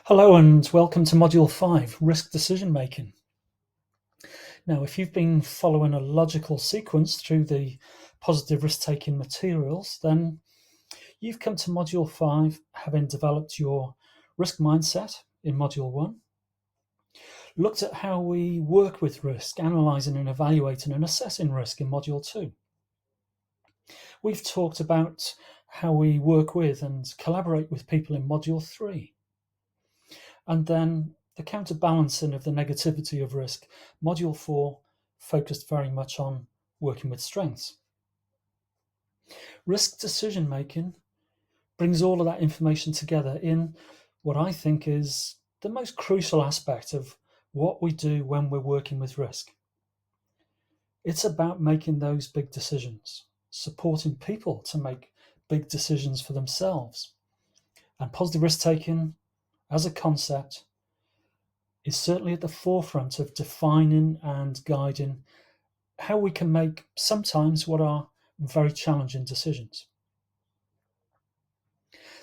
Hello and welcome to Module 5, Risk Decision Making. Now, if you've been following a logical sequence through the positive risk-taking materials, then you've come to Module 5 having developed your risk mindset in Module 1, looked at how we work with risk, analysing and evaluating and assessing risk in Module 2. We've talked about how we work with and collaborate with people in Module 3. And then the counterbalancing of the negativity of risk, Module 4 focused very much on working with strengths. Risk decision making brings all of that information together in what I think is the most crucial aspect of what we do when we're working with risk. It's about making those big decisions, supporting people to make big decisions for themselves. And positive risk taking as a concept is certainly at the forefront of defining and guiding how we can make sometimes what are very challenging decisions.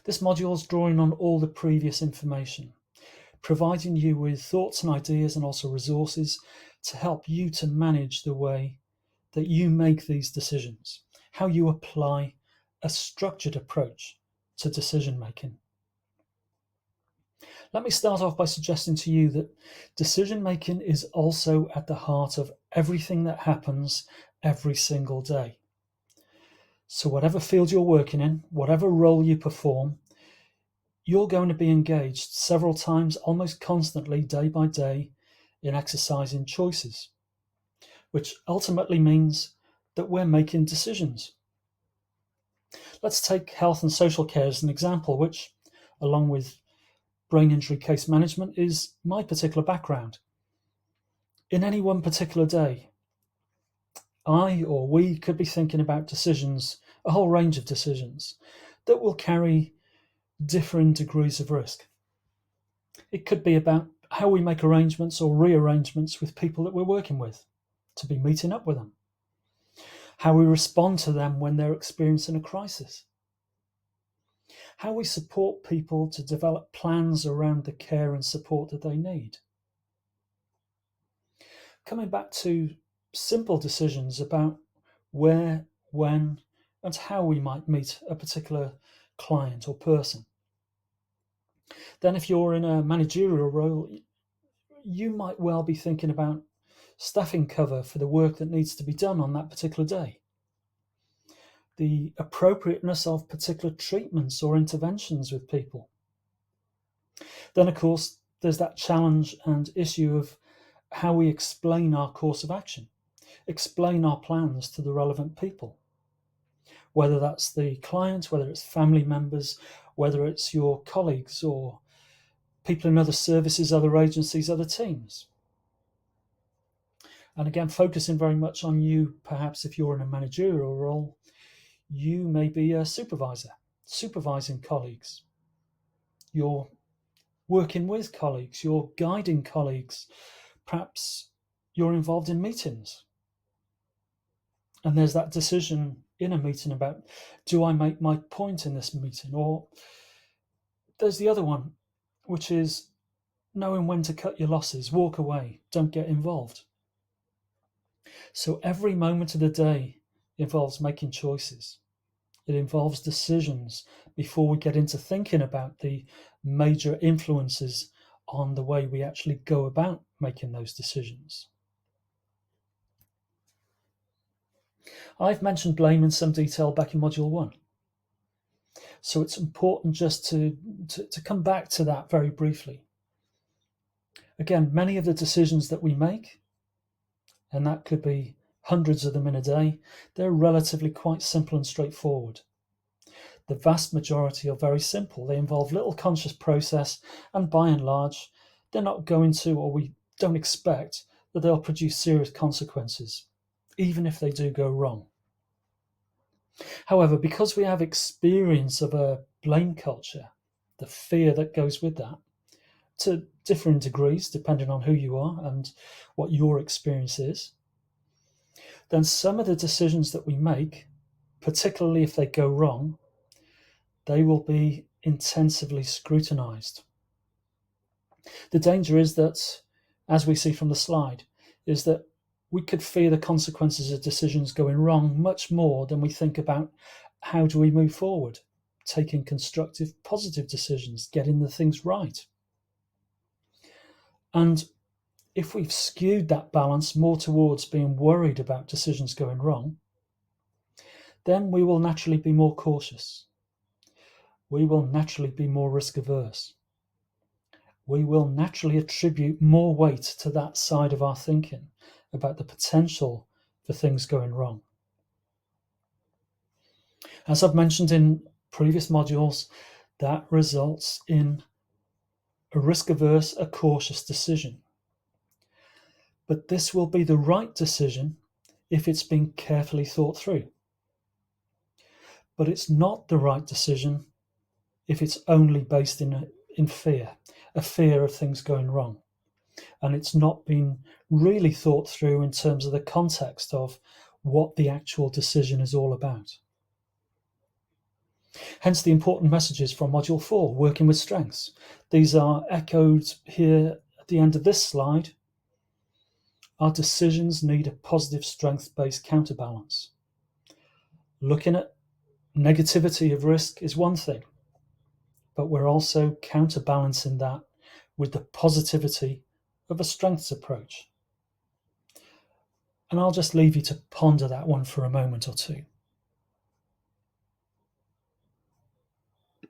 This module is drawing on all the previous information, providing you with thoughts and ideas and also resources to help you to manage the way that you make these decisions, how you apply a structured approach to decision making. Let me start off by suggesting to you that decision making is also at the heart of everything that happens every single day. So whatever field you're working in, whatever role you perform, you're going to be engaged several times, almost constantly, day by day, in exercising choices, which ultimately means that we're making decisions. Let's take health and social care as an example, which, along with brain injury case management, is my particular background. In any one particular day, I or we could be thinking about decisions, a whole range of decisions, that will carry differing degrees of risk. It could be about how we make arrangements or rearrangements with people that we're working with, to be meeting up with them, how we respond to them when they're experiencing a crisis, how we support people to develop plans around the care and support that they need. Coming back to simple decisions about where, when, and how we might meet a particular client or person. Then if you're in a managerial role, you might well be thinking about staffing cover for the work that needs to be done on that particular day, the appropriateness of particular treatments or interventions with people. Then, of course, there's that challenge and issue of how we explain our course of action, explain our plans to the relevant people, whether that's the client, whether it's family members, whether it's your colleagues or people in other services, other agencies, other teams. And again, focusing very much on you, perhaps if you're in a managerial role, you may be a supervisor, supervising colleagues. You're working with colleagues, you're guiding colleagues, perhaps you're involved in meetings. And there's that decision in a meeting about, do I make my point in this meeting? Or there's the other one, which is knowing when to cut your losses, walk away, don't get involved. So every moment of the day involves making choices. It involves decisions before we get into thinking about the major influences on the way we actually go about making those decisions. I've mentioned blame in some detail back in Module 1. So it's important just to come back to that very briefly. Again, many of the decisions that we make, and that could be hundreds of them in a day, they're relatively quite simple and straightforward. The vast majority are very simple. They involve little conscious process, and by and large, they're not going to, or we don't expect, that they'll produce serious consequences, even if they do go wrong. However, because we have experience of a blame culture, the fear that goes with that, to differing degrees, depending on who you are and what your experience is, then some of the decisions that we make, particularly if they go wrong, they will be intensively scrutinized. The danger is that, as we see from the slide, is that we could fear the consequences of decisions going wrong much more than we think about how do we move forward, taking constructive, positive decisions, getting the things right. And if we've skewed that balance more towards being worried about decisions going wrong, then we will naturally be more cautious. We will naturally be more risk averse. We will naturally attribute more weight to that side of our thinking about the potential for things going wrong. As I've mentioned in previous modules, that results in a risk averse, a cautious decision. But this will be the right decision if it's been carefully thought through. But it's not the right decision if it's only based in fear, a fear of things going wrong. And it's not been really thought through in terms of the context of what the actual decision is all about. Hence the important messages from Module 4, Working with Strengths. These are echoed here at the end of this slide. Our decisions need a positive strength-based counterbalance. Looking at negativity of risk is one thing, but we're also counterbalancing that with the positivity of a strengths approach. And I'll just leave you to ponder that one for a moment or two.